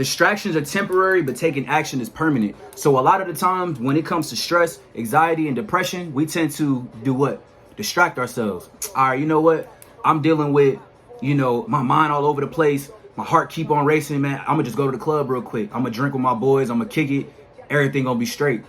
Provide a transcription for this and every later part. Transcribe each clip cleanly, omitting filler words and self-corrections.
Distractions are temporary, but taking action is permanent. So a lot of the times when it comes to stress, anxiety, and depression, we tend to do what? Distract ourselves. All right, you know what? I'm dealing with, my mind all over the place. My heart keep on racing, man. I'm gonna just go to the club real quick. I'm gonna drink with my boys. I'm gonna kick it. Everything gonna be straight.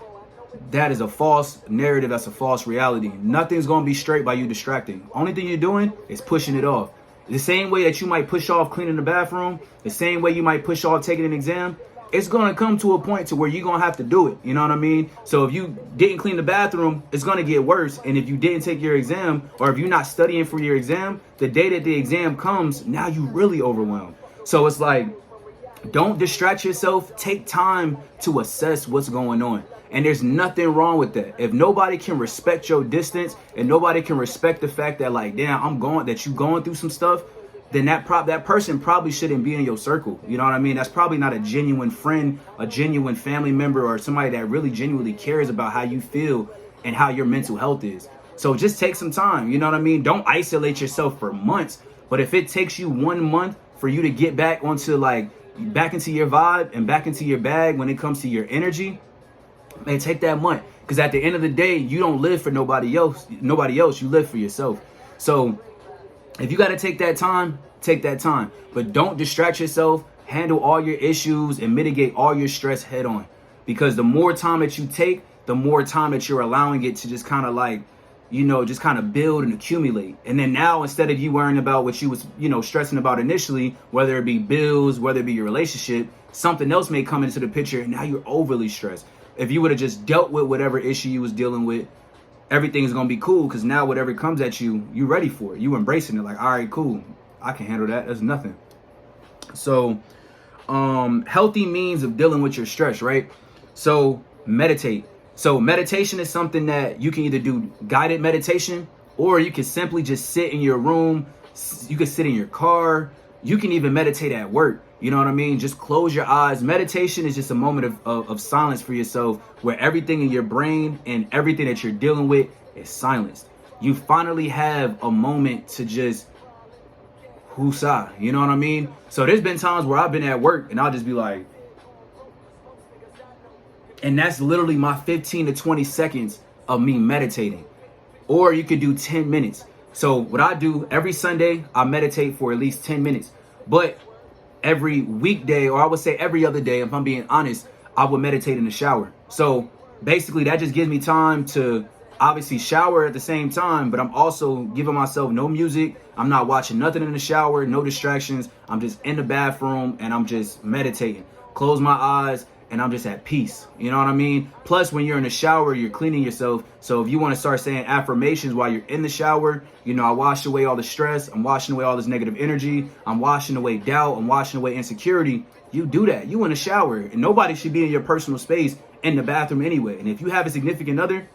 That is a false narrative. That's a false reality. Nothing's gonna be straight by you distracting. Only thing you're doing is pushing it off. The same way that you might push off cleaning the bathroom, the same way you might push off taking an exam, it's going to come to a point to where you're going to have to do it. You know what I mean? So if you didn't clean the bathroom, it's going to get worse. And if you didn't take your exam, or if you're not studying for your exam, the day that the exam comes, now you really overwhelmed. So it's like, don't distract yourself. Take time to assess what's going on. And there's nothing wrong with that. If nobody can respect your distance and nobody can respect the fact that, like, damn, that you going through some stuff, then that person probably shouldn't be in your circle. You know what I mean? That's probably not a genuine friend, a genuine family member, or somebody that really genuinely cares about how you feel and how your mental health is. So just take some time. You know what I mean? Don't isolate yourself for months. But if it takes you 1 month for you to get back into your vibe and back into your bag when it comes to your energy, man, take that month. Because at the end of the day, you don't live for nobody else. You live for yourself. So if you got to take that time, take that time. But don't distract yourself. Handle all your issues and mitigate all your stress head on. Because the more time that you take, the more time that you're allowing it to just kind of just kind of build and accumulate. And then now, instead of you worrying about what you was, stressing about initially, whether it be bills, whether it be your relationship, something else may come into the picture and now you're overly stressed. If you would have just dealt with whatever issue you was dealing with, everything's going to be cool, because now whatever comes at you, you ready for it. You embracing it like, all right, cool. I can handle that. That's nothing. So healthy means of dealing with your stress, right? So meditate. So meditation is something that you can either do guided meditation, or you can simply just sit in your room. You can sit in your car. You can even meditate at work. You know what I mean? Just close your eyes. Meditation is just a moment of silence for yourself, where everything in your brain and everything that you're dealing with is silenced. You finally have a moment to just woosah. You know what I mean? So there's been times where I've been at work and I'll just be like, and that's literally my 15 to 20 seconds of me meditating. Or you could do 10 minutes. So what I do every Sunday, I meditate for at least 10 minutes. But every weekday, or I would say every other day, if I'm being honest, I would meditate in the shower. So basically that just gives me time to obviously shower at the same time, but I'm also giving myself no music. I'm not watching nothing in the shower, no distractions. I'm just in the bathroom and I'm just meditating. Close my eyes and I'm just at peace. You know what I mean? Plus, when you're in the shower, you're cleaning yourself. So if you want to start saying affirmations while you're in the shower, I wash away all the stress. I'm washing away all this negative energy. I'm washing away doubt. I'm washing away insecurity. You do that. You in the shower, and nobody should be in your personal space in the bathroom anyway. And if you have a significant other,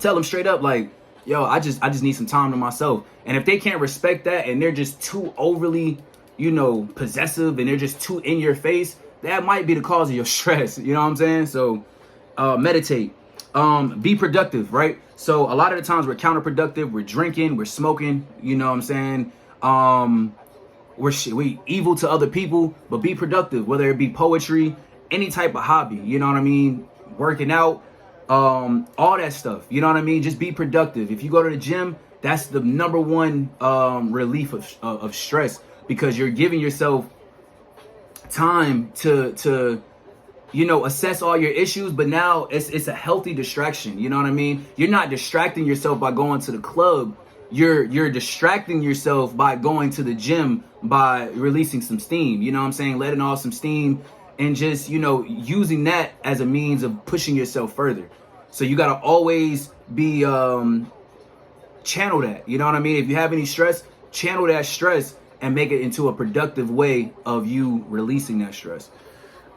tell them straight up, like, yo, I just need some time to myself. And if they can't respect that and they're just too overly, possessive, and they're just too in your face, that might be the cause of your stress. You know what I'm saying? So meditate. Be productive, right? So a lot of the times we're counterproductive. We're drinking, we're smoking, you know what I'm saying? We evil to other people, but be productive, whether it be poetry, any type of hobby, you know what I mean? Working out, all that stuff, you know what I mean? Just be productive. If you go to the gym, that's the number one relief of stress, because you're giving yourself time to assess all your issues. But now it's a healthy distraction. You know what I mean? You're not distracting yourself by going to the club. You're distracting yourself by going to the gym, by releasing some steam. You know what I'm saying? Letting off some steam and just, using that as a means of pushing yourself further. So you got to always be channel that. You know what I mean? If you have any stress, channel that stress and make it into a productive way of you releasing that stress.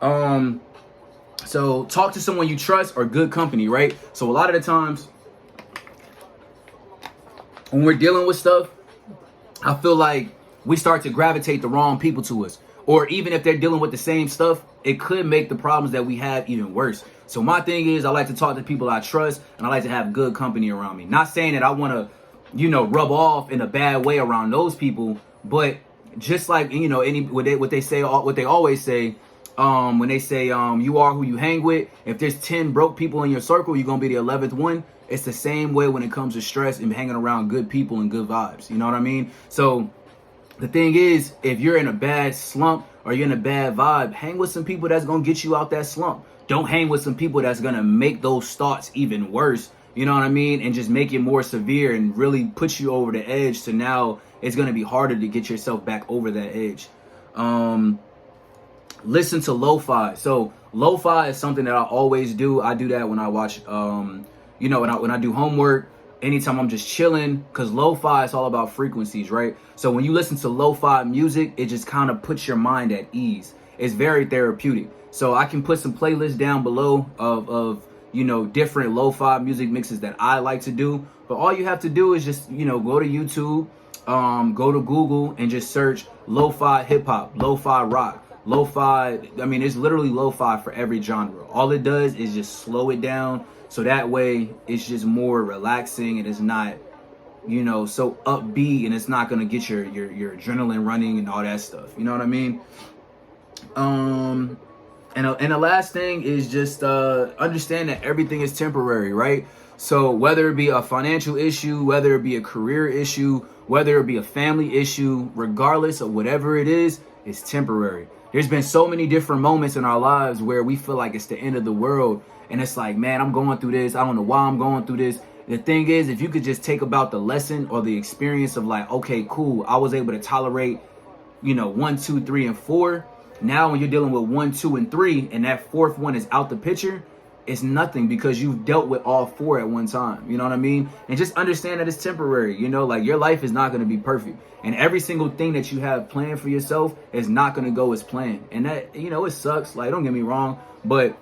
So talk to someone you trust or good company, right? So a lot of the times when we're dealing with stuff, I feel like we start to gravitate the wrong people to us. Or even if they're dealing with the same stuff, it could make the problems that we have even worse. So my thing is, I like to talk to people I trust, and I like to have good company around me. Not saying that I want to, rub off in a bad way around those people, but just like, what they always say, When they say you are who you hang with. If there's 10 broke people in your circle, you're gonna be the 11th one. It's the same way when it comes to stress and hanging around good people and good vibes. You know what I mean? So the thing is, if you're in a bad slump or you're in a bad vibe, hang with some people that's gonna get you out that slump. Don't hang with some people that's gonna make those thoughts even worse. You know what I mean? And just make it more severe and really put you over the edge. So now it's gonna be harder to get yourself back over that edge. Listen to lo-fi. So lo-fi is something that I always do. I do that when I watch, you know, when I do homework, anytime I'm just chilling, because lo-fi is all about frequencies, right? So when you listen to lo-fi music, it just kind of puts your mind at ease. It's very therapeutic. So I can put some playlists down below of you know, different lo-fi music mixes that I like to do. But all you have to do is just, you know, go to YouTube, go to Google and just search lo-fi hip hop, lo-fi rock. Lo-fi, I mean, it's literally lo-fi for every genre. All it does is just slow it down, so that way it's just more relaxing and it's not, you know, so upbeat, and it's not gonna get your adrenaline running and all that stuff. You know what I mean? And the last thing is just understand that everything is temporary, right? So whether it be a financial issue, whether it be a career issue, whether it be a family issue, regardless of whatever it is, it's temporary. There's been so many different moments in our lives where we feel like it's the end of the world. And it's like, man, I'm going through this. I don't know why I'm going through this. The thing is, if you could just take about the lesson or the experience of like, okay, cool, I was able to tolerate, you know, 1, 2, 3, and 4. Now when you're dealing with 1, 2, and 3, and that fourth one is out the picture, it's nothing because you've dealt with all 4 at one time. You know what I mean? And just understand that it's temporary. You know, like your life is not going to be perfect. And every single thing that you have planned for yourself is not going to go as planned. And that, you know, it sucks. Like, don't get me wrong. But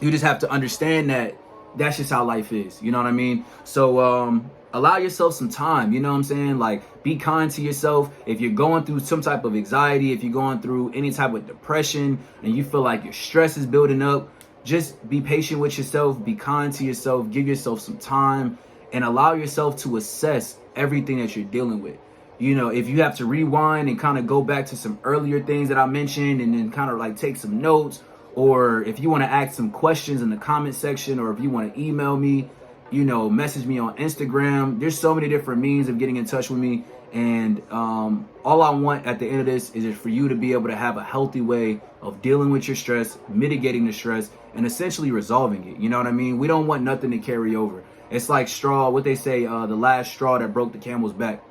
you just have to understand that that's just how life is. You know what I mean? So allow yourself some time. You know what I'm saying? Like, be kind to yourself. If you're going through some type of anxiety, if you're going through any type of depression and you feel like your stress is building up, just be patient with yourself, be kind to yourself, give yourself some time, and allow yourself to assess everything that you're dealing with. You know, if you have to rewind and kind of go back to some earlier things that I mentioned and then kind of like take some notes, or if you want to ask some questions in the comment section, or if you want to email me, you know, message me on Instagram. There's so many different means of getting in touch with me. And all I want at the end of this is for you to be able to have a healthy way of dealing with your stress, mitigating the stress, and essentially resolving it. You know what I mean? We don't want nothing to carry over. It's like straw, what they say, the last straw that broke the camel's back.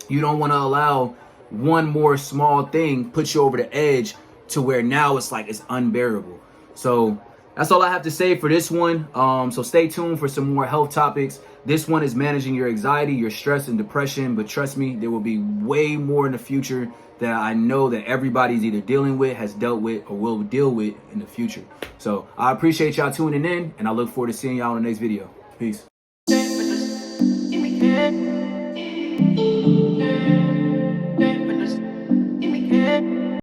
You don't want to allow one more small thing put you over the edge to where now it's like it's unbearable. So that's all I have to say for this one. So stay tuned for some more health topics. This one is managing your anxiety, your stress, and depression. But trust me, there will be way more in the future that I know that everybody's either dealing with, has dealt with, or will deal with in the future. So I appreciate y'all tuning in, and I look forward to seeing y'all in the next video. Peace.